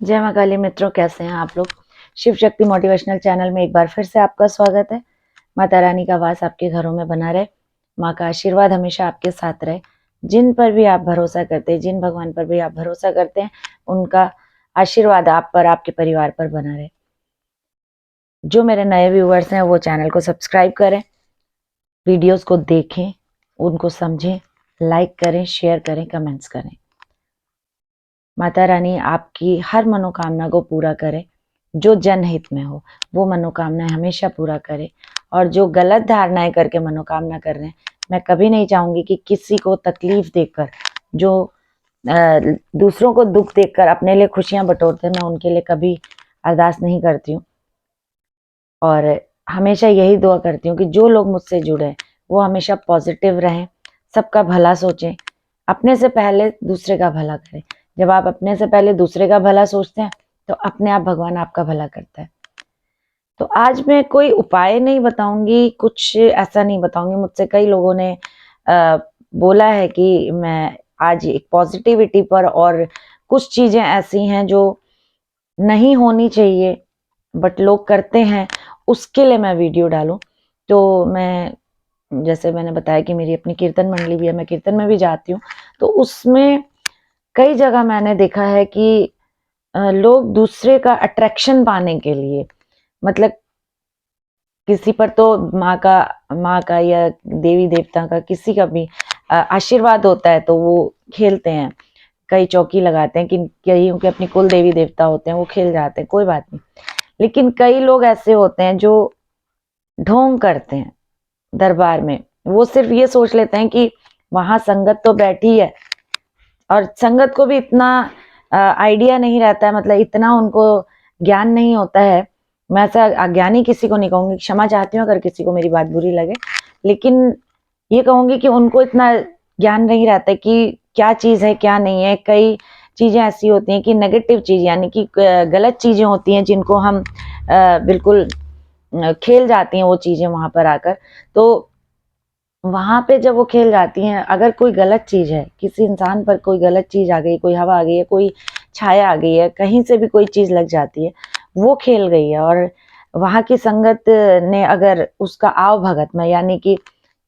जय माँ काली मित्रों, कैसे हैं आप लोग। शिव शक्ति मोटिवेशनल चैनल में एक बार फिर से आपका स्वागत है। माता रानी का वास आपके घरों में बना रहे, माँ का आशीर्वाद हमेशा आपके साथ रहे। जिन पर भी आप भरोसा करते हैं, जिन भगवान पर भी आप भरोसा करते हैं, उनका आशीर्वाद आप पर, आपके परिवार पर बना रहे। जो मेरे नए व्यूअर्स हैं वो चैनल को सब्सक्राइब करें, वीडियोस को देखें, उनको समझें, लाइक करें, शेयर करें, कमेंट्स करें। माता रानी आपकी हर मनोकामना को पूरा करे, जो जनहित में हो वो मनोकामनाएं हमेशा पूरा करे। और जो गलत धारणाएं करके मनोकामना कर रहे हैं, मैं कभी नहीं चाहूंगी कि किसी को तकलीफ देकर, जो दूसरों को दुख देकर अपने लिए खुशियां बटोरते हैं, मैं उनके लिए कभी अरदास नहीं करती हूँ। और हमेशा यही दुआ करती हूँ कि जो लोग मुझसे जुड़े हैं वो हमेशा पॉजिटिव रहें, सबका भला सोचें, अपने से पहले दूसरे का भला करें। जब आप अपने से पहले दूसरे का भला सोचते हैं तो अपने आप भगवान आपका भला करता है। तो आज मैं कोई उपाय नहीं बताऊंगी, कुछ ऐसा नहीं बताऊंगी। मुझसे कई लोगों ने बोला है कि मैं आज एक पॉजिटिविटी पर, और कुछ चीजें ऐसी हैं जो नहीं होनी चाहिए बट लोग करते हैं, उसके लिए मैं वीडियो डालूं। तो मैं, जैसे मैंने बताया कि मेरी अपनी कीर्तन मंडली भी है, मैं कीर्तन में भी जाती हूँ। तो उसमें कई जगह मैंने देखा है कि लोग दूसरे का अट्रैक्शन पाने के लिए, मतलब किसी पर तो माँ का या देवी देवता का, किसी का भी आशीर्वाद होता है तो वो खेलते हैं, कई चौकी लगाते हैं कि कई के अपनी कुल देवी देवता होते हैं, वो खेल जाते हैं, कोई बात नहीं। लेकिन कई लोग ऐसे होते हैं जो ढोंग करते हैं दरबार में। वो सिर्फ ये सोच लेते हैं कि वहां संगत तो बैठी है, और संगत को भी इतना आइडिया नहीं रहता है, मतलब इतना उनको ज्ञान नहीं होता है। मैं ऐसा अज्ञानी किसी को नहीं कहूंगी, क्षमा चाहती हूँ अगर किसी को मेरी बात बुरी लगे, लेकिन ये कहूंगी कि उनको इतना ज्ञान नहीं रहता है कि क्या चीज है क्या नहीं है। कई चीजें ऐसी होती हैं कि नेगेटिव चीज, यानी कि गलत चीजें होती हैं जिनको हम बिल्कुल खेल जाती हैं वो चीजें वहां पर आकर। तो वहां पे जब वो खेल जाती हैं, अगर कोई गलत चीज है, किसी इंसान पर कोई गलत चीज आ गई, कोई हवा आ गई है, कोई छाया आ गई है, कहीं से भी कोई चीज लग जाती है, वो खेल गई है, और वहां की संगत ने अगर उसका आव भगत में, यानी कि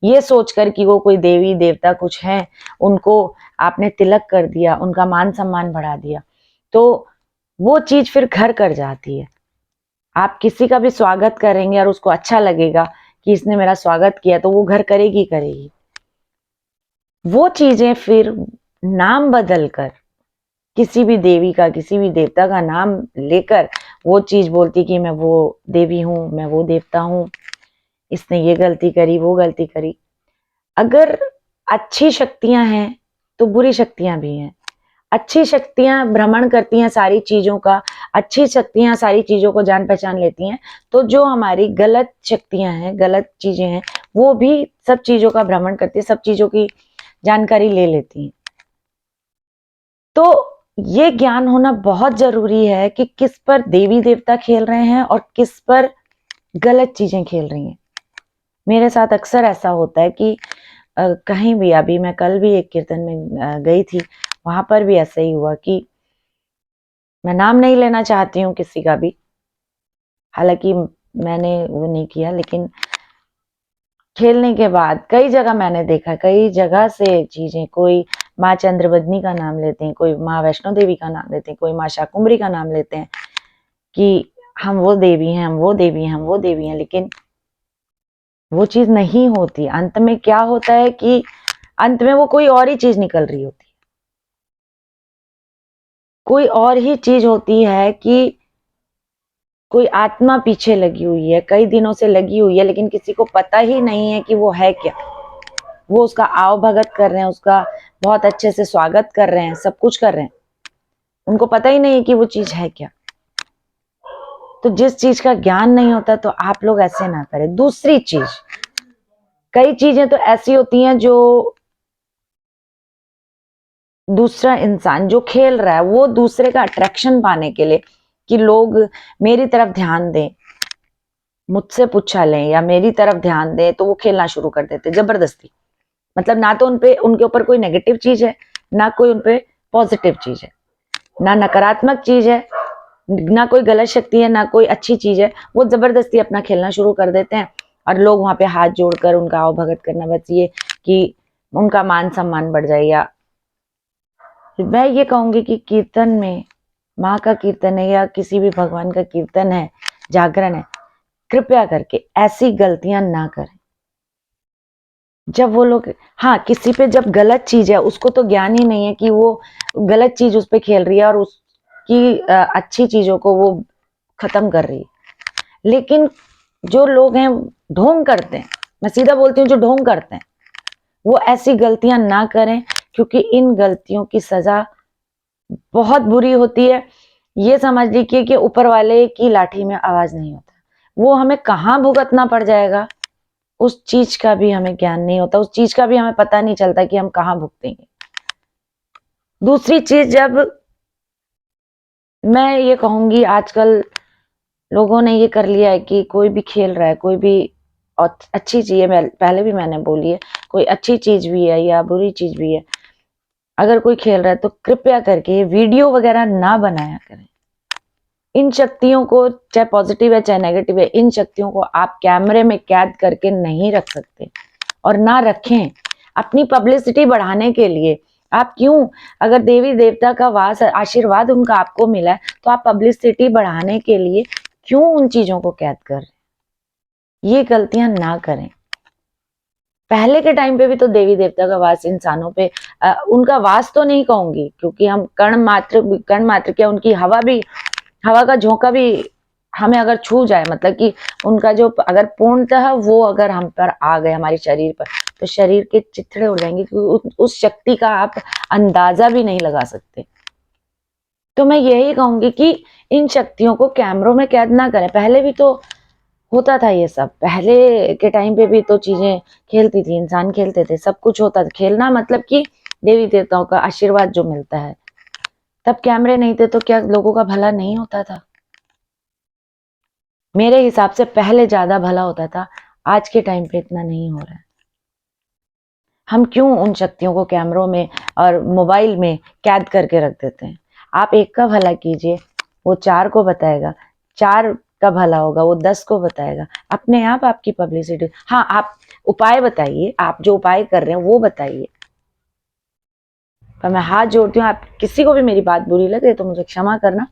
ये सोचकर कि वो कोई देवी देवता कुछ है, उनको आपने तिलक कर दिया, उनका मान सम्मान बढ़ा दिया, तो वो चीज फिर घर कर जाती है। आप किसी का भी स्वागत करेंगे और उसको अच्छा लगेगा कि इसने मेरा स्वागत किया, तो वो घर करेगी करेगी। वो चीजें फिर नाम बदल कर, किसी भी देवी का, किसी भी देवता का नाम लेकर वो चीज बोलती कि मैं वो देवी हूं, मैं वो देवता हूं, इसने ये गलती करी, वो गलती करी। अगर अच्छी शक्तियां हैं तो बुरी शक्तियां भी हैं। अच्छी शक्तियां भ्रमण करती हैं सारी चीजों का, अच्छी शक्तियां सारी चीजों को जान पहचान लेती हैं। तो जो हमारी गलत शक्तियां हैं, गलत चीजें हैं, वो भी सब चीजों का भ्रमण करती है, सब चीजों की जानकारी ले लेती हैं। तो ये ज्ञान होना बहुत जरूरी है कि किस पर देवी देवता खेल रहे हैं और किस पर गलत चीजें खेल रही हैं। मेरे साथ अक्सर ऐसा होता है कि कहीं भी, अभी मैं कल भी एक कीर्तन में गई थी, वहां पर भी ऐसा ही हुआ कि मैं नाम नहीं लेना चाहती हूँ किसी का भी, हालांकि मैंने वो नहीं किया, लेकिन खेलने के बाद कई जगह मैंने देखा, कई जगह से चीजें, कोई माँ चंद्रवदनी का नाम लेते हैं, कोई माँ वैष्णो देवी का नाम लेते हैं, कोई माँ शाकुंभरी का नाम लेते हैं कि हम वो देवी हैं, हम वो देवी हैं, हम वो देवी हैं, लेकिन वो चीज नहीं होती। अंत में क्या होता है कि अंत में वो कोई और ही चीज निकल रही होती है, कोई और ही चीज होती है कि कोई आत्मा पीछे लगी हुई है, कई दिनों से लगी हुई है, लेकिन किसी को पता ही नहीं है कि वो है क्या। वो उसका आव भगत कर रहे हैं, उसका बहुत अच्छे से स्वागत कर रहे हैं, सब कुछ कर रहे हैं, उनको पता ही नहीं है कि वो चीज है क्या। तो जिस चीज का ज्ञान नहीं होता तो आप लोग ऐसे ना करें। दूसरी चीज, कई चीजें तो ऐसी होती हैं जो दूसरा इंसान जो खेल रहा है, वो दूसरे का अट्रैक्शन पाने के लिए कि लोग मेरी तरफ ध्यान दें, मुझसे पूछा लें या मेरी तरफ ध्यान दें, तो वो खेलना शुरू कर देते जबरदस्ती। मतलब ना तो उनके ऊपर कोई नेगेटिव चीज है, ना कोई उनपे पॉजिटिव चीज है, ना नकारात्मक चीज है, ना कोई गलत शक्ति है ना कोई अच्छी चीज है, वो जबरदस्ती अपना खेलना शुरू कर देते हैं और लोग वहां पे हाथ जोड़कर उनका आवभगत करना, बस ये कि उनका मान सम्मान बढ़ जाए। या मैं ये कहूंगी कि कीर्तन में, माँ का कीर्तन है या किसी भी भगवान का कीर्तन है, जागरण है, कृपया करके ऐसी गलतियां ना करें। जब वो लोग, हाँ, किसी पे जब गलत चीज है, उसको तो ज्ञान ही नहीं है कि वो गलत चीज उस पे खेल रही है और उसकी अच्छी चीजों को वो खत्म कर रही है। लेकिन जो लोग हैं ढोंग करते हैं, मैं सीधा बोलती हूँ, जो ढोंग करते हैं वो ऐसी गलतियां ना करें, क्योंकि इन गलतियों की सजा बहुत बुरी होती है। ये समझ लीजिए कि ऊपर वाले की लाठी में आवाज नहीं होता, वो हमें कहाँ भुगतना पड़ जाएगा उस चीज का भी हमें ज्ञान नहीं होता, उस चीज का भी हमें पता नहीं चलता कि हम कहाँ भुगतेंगे। दूसरी चीज, जब मैं ये कहूंगी, आजकल लोगों ने ये कर लिया है कि कोई भी खेल रहा है, कोई भी अच्छी चीज है, पहले भी मैंने बोली है, कोई अच्छी चीज भी है या बुरी चीज भी है, अगर कोई खेल रहा है तो कृपया करके वीडियो वगैरह ना बनाया करें। इन शक्तियों को, चाहे पॉजिटिव है चाहे नेगेटिव है, इन शक्तियों को आप कैमरे में कैद करके नहीं रख सकते और ना रखें। अपनी पब्लिसिटी बढ़ाने के लिए आप क्यों, अगर देवी देवता का वास आशीर्वाद उनका आपको मिला है, तो आप पब्लिसिटी बढ़ाने के लिए क्यों उन चीजों को कैद कर रहे हैं? ये गलतियां ना करें। पहले के टाइम पे भी तो देवी देवता का वास इंसानों पे, उनका वास तो नहीं कहूंगी, क्योंकि हम कण मात्र क्या, उनकी हवा का झोंका भी हमें अगर छू जाए, मतलब कि उनका जो, अगर पूर्णतः वो अगर हम पर आ गए, हमारे शरीर पर, तो शरीर के चिथड़े उड़ जाएंगे, क्योंकि उस शक्ति का आप अंदाजा भी नहीं लगा सकते। तो मैं यही कहूंगी कि इन शक्तियों को कैमरों में कैद ना करें। पहले भी तो होता था ये सब, पहले के टाइम पे भी तो चीजें खेलती थी, इंसान खेलते थे, सब कुछ होता था। खेलना मतलब कि देवी देवताओं का आशीर्वाद जो मिलता है। तब कैमरे नहीं थे तो क्या लोगों का भला नहीं होता था? मेरे हिसाब से पहले ज्यादा भला होता था, आज के टाइम पे इतना नहीं हो रहा है। हम क्यों उन शक्तियों को कैमरों में और मोबाइल में कैद करके रख देते हैं? आप एक का भला कीजिए, वो 4 को बताएगा, 4 का भला होगा, वो 10 को बताएगा, अपने आप आपकी पब्लिसिटी। हाँ, आप उपाय बताइए, आप जो उपाय कर रहे हैं वो बताइए। पर मैं हाथ जोड़ती हूँ, आप किसी को भी मेरी बात बुरी लगे तो मुझे क्षमा करना,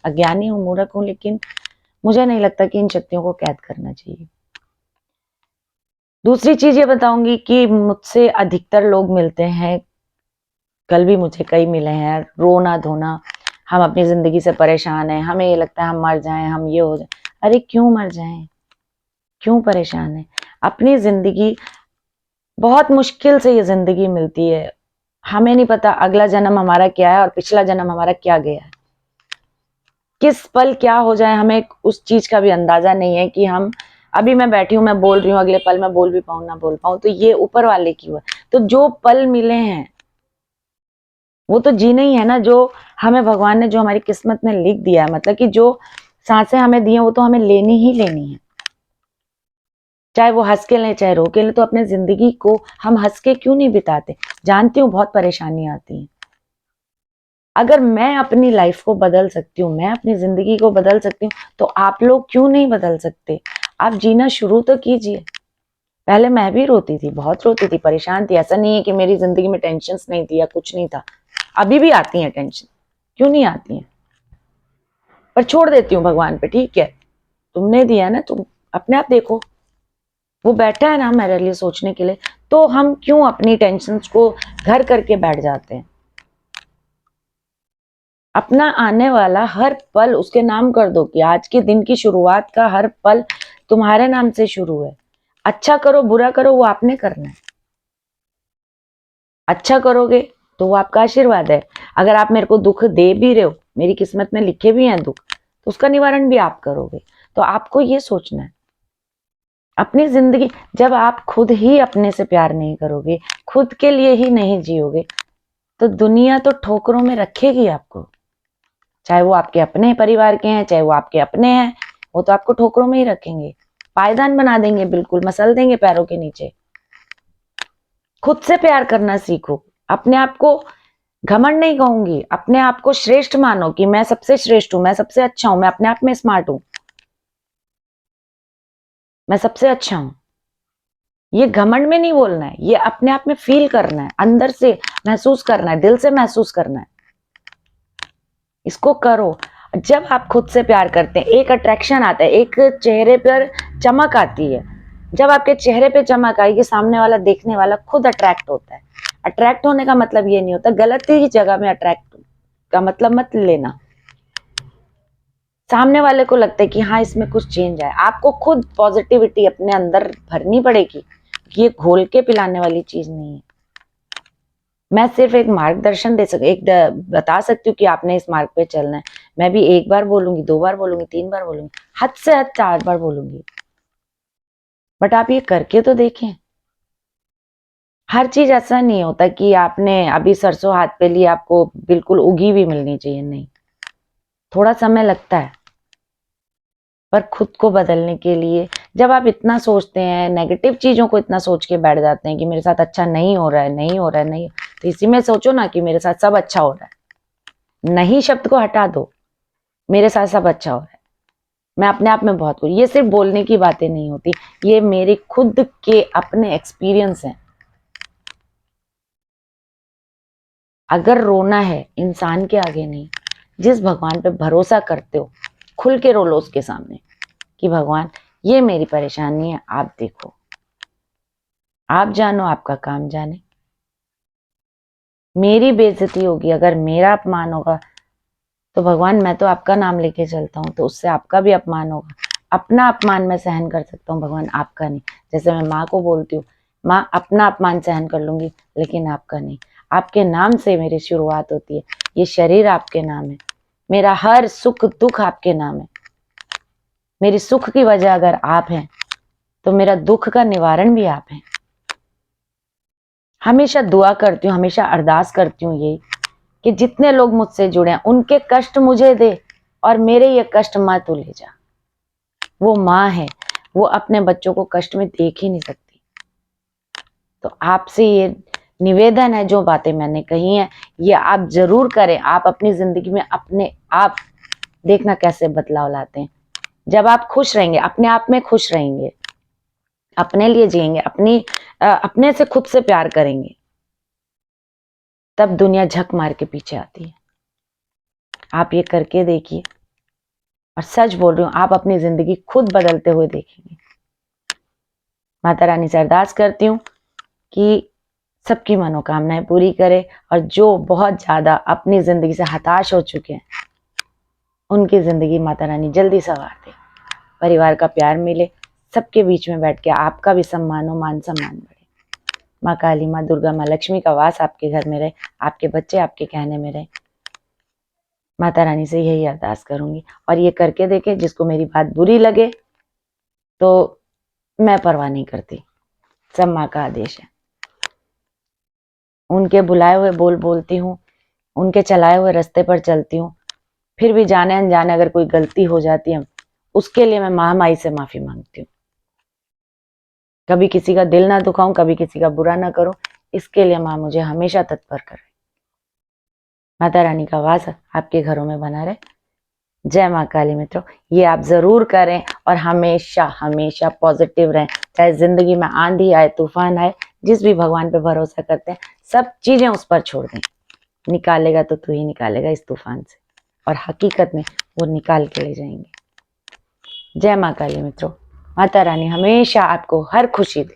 अज्ञानी हूँ, मूर्ख हूँ, लेकिन मुझे नहीं लगता कि इन शक्तियों को कैद करना चाहिए। दूसरी चीज ये बताऊंगी कि मुझसे अधिकतर लोग मिलते हैं, कल भी मुझे कई मिले हैं, रोना धोना, हम अपनी जिंदगी से परेशान हैं, हमें ये लगता है हम मर जाएं, हम ये हो जाए। अरे क्यों मर जाएं, क्यों परेशान है? अपनी जिंदगी, बहुत मुश्किल से ये जिंदगी मिलती है, हमें नहीं पता अगला जन्म हमारा क्या है और पिछला जन्म हमारा क्या गया है। किस पल क्या हो जाए हमें उस चीज का भी अंदाजा नहीं है कि हम, अभी मैं बैठी हूँ, मैं बोल रही हूँ, अगले पल मैं बोल भी पाऊँ ना बोल पाऊँ, तो ये ऊपर वाले की हुआ। तो जो पल मिले हैं वो तो जीने ही है ना, जो हमें भगवान ने, जो हमारी किस्मत में लिख दिया है, मतलब कि जो सांसें हमें दी हैं वो तो हमें लेनी ही लेनी है, चाहे वो हंस के लें चाहे रो के लें। तो अपने जिंदगी को हम हंस के क्यों नहीं बिताते? जानती हूँ बहुत परेशानी आती है, अगर मैं अपनी लाइफ को बदल सकती हूँ, मैं अपनी जिंदगी को बदल सकती हूँ, तो आप लोग क्यों नहीं बदल सकते? आप जीना शुरू तो कीजिए। पहले मैं भी रोती थी, बहुत रोती थी, परेशान थी, ऐसा नहीं है कि मेरी जिंदगी में टेंशन्स नहीं थी या कुछ नहीं था, अभी भी आती हैं टेंशन, क्यों नहीं आती हैं? पर छोड़ देती हूँ भगवान पे, ठीक है, तुमने दिया ना, तुम अपने आप देखो, वो बैठा है ना मेरे लिए सोचने के लिए। तो हम क्यों अपनी टेंशन्स को घर करके बैठ जाते हैं? अपना आने वाला हर पल उसके नाम कर दो, कि आज के दिन की शुरुआत का हर पल तुम्हारे नाम से शुरू है। अच्छा करो बुरा करो वो आपने करना है। अच्छा करोगे तो वो आपका आशीर्वाद है। अगर आप मेरे को दुख दे भी रहे हो, मेरी किस्मत में लिखे भी हैं दुख, तो उसका निवारण भी आप करोगे। तो आपको ये सोचना है, अपनी जिंदगी, जब आप खुद ही अपने से प्यार नहीं करोगे, खुद के लिए ही नहीं जियोगे, तो दुनिया तो ठोकरों में रखेगी आपको। चाहे वो आपके अपने परिवार के हैं, चाहे वो आपके अपने हैं, वो तो आपको ठोकरों में ही रखेंगे, पायदान बना देंगे, बिल्कुल मसल देंगे पैरों के नीचे। खुद से प्यार करना सीखो, अपने आप को घमंड नहीं कहूंगी, अपने आप को श्रेष्ठ मानो कि मैं सबसे श्रेष्ठ हूं, मैं सबसे अच्छा हूं, मैं अपने आप में स्मार्ट हूं, मैं सबसे अच्छा हूं। ये घमंड में नहीं बोलना है, ये अपने आप में फील करना है, अंदर से महसूस करना है, दिल से महसूस करना है। इसको करो। जब आप खुद से प्यार करते हैं, एक अट्रैक्शन आता है, एक चेहरे पर चमक आती है। जब आपके चेहरे पे चमक आएगी, सामने वाला देखने वाला खुद अट्रैक्ट होता है। अट्रैक्ट होने का मतलब ये नहीं होता, गलत ही जगह में अट्रैक्ट का मतलब मत लेना। सामने वाले को लगता है कि हाँ इसमें कुछ चेंज है, आपको खुद पॉजिटिविटी अपने अंदर भरनी पड़ेगी कि ये घोल के पिलाने वाली चीज नहीं है। मैं सिर्फ एक मार्गदर्शन बता सकती हूँ कि आपने इस मार्ग पे चलना है। मैं भी एक बार बोलूंगी, 2 बार बोलूंगी, 3 बार बोलूंगी, हद से हद 4 बार बोलूंगी, बट आप ये करके तो देखें। हर चीज ऐसा नहीं होता कि आपने अभी सरसों हाथ पे ली आपको बिल्कुल उगी हुई मिलनी चाहिए, नहीं, थोड़ा समय लगता है। पर खुद को बदलने के लिए जब आप इतना सोचते हैं, नेगेटिव चीजों को इतना सोच के बैठ जाते हैं कि मेरे साथ अच्छा नहीं हो रहा है, नहीं हो रहा है, नहीं, तो इसी में सोचो ना कि मेरे साथ सब अच्छा हो रहा है। नहीं शब्द को हटा दो, मेरे साथ सब अच्छा हो रहा है, मैं अपने आप में बहुत कुछ। ये सिर्फ बोलने की बातें नहीं होती, ये मेरे खुद के अपने एक्सपीरियंस हैं। अगर रोना है इंसान के आगे नहीं, जिस भगवान पे भरोसा करते हो खुल के रो लो उसके सामने कि भगवान ये मेरी परेशानी है, आप देखो, आप जानो, आपका काम जाने। मेरी बेइज्जती होगी, अगर मेरा अपमान होगा तो भगवान मैं तो आपका नाम लेके चलता हूँ, तो उससे आपका भी अपमान होगा। अपना अपमान मैं सहन कर सकता हूँ भगवान, आपका नहीं। जैसे मैं माँ को बोलती हूँ, माँ अपना अपमान सहन कर लूंगी लेकिन आपका नहीं। आपके नाम से मेरी शुरुआत होती है, ये शरीर आपके नाम है, मेरा हर सुख दुख आपके नाम है। मेरी सुख की वजह अगर आप हैं तो मेरा दुख का निवारण भी आप हैं। हमेशा दुआ करती हूँ, हमेशा अरदास करती हूँ यही कि जितने लोग मुझसे जुड़े हैं उनके कष्ट मुझे दे और मेरे ये कष्ट माँ तू ले जा। वो माँ है, वो अपने बच्चों को कष्ट में देख ही नहीं सकती। तो आपसे ये निवेदन है, जो बातें मैंने कही हैं ये आप जरूर करें। आप अपनी जिंदगी में अपने आप देखना कैसे बदलाव लाते हैं। जब आप खुश रहेंगे, अपने आप में खुश रहेंगे, अपने लिए जिएंगे, अपने से खुद से प्यार करेंगे, तब दुनिया झक मार के पीछे आती है। आप ये करके देखिए, और सच बोल रही हूँ आप अपनी जिंदगी खुद बदलते हुए देखेंगे। माता रानी से अरदास करती हूँ कि सबकी मनोकामनाएं पूरी करे, और जो बहुत ज्यादा अपनी जिंदगी से हताश हो चुके हैं उनकी जिंदगी माता रानी जल्दी संवार दे, परिवार का प्यार मिले, सबके बीच में बैठ के आपका भी सम्मान हो, मान सम्मान बढ़े। माँ काली, माँ दुर्गा, माँ लक्ष्मी का वास आपके घर में रहे, आपके बच्चे आपके कहने में रहे। माता रानी से यही अरदास करूंगी, और ये करके देखे। जिसको मेरी बात बुरी लगे तो मैं परवाह नहीं करती, सब माँ का आदेश है। उनके बुलाए हुए बोल बोलती हूँ, उनके चलाए हुए रास्ते पर चलती हूँ। फिर भी जाने अनजाने अगर कोई गलती हो जाती है उसके लिए मैं महामाई से माफी मांगती हूँ। कभी किसी का दिल ना दुखाऊं, कभी किसी का बुरा ना करूं, इसके लिए माँ मुझे हमेशा तत्पर करे। माता रानी का वास आपके घरों में बना रहे। जय माँ काली मित्रों, ये आप जरूर करें और हमेशा हमेशा पॉजिटिव रहें। चाहे जिंदगी में आंधी आए, तूफान आए, जिस भी भगवान पे भरोसा करते हैं सब चीजें उस पर छोड़ दें। निकालेगा तो तू ही निकालेगा इस तूफान से, और हकीकत में वो निकाल के ले जाएंगे। जय माँ काली मित्रों, माता रानी हमेशा आपको हर खुशी दे।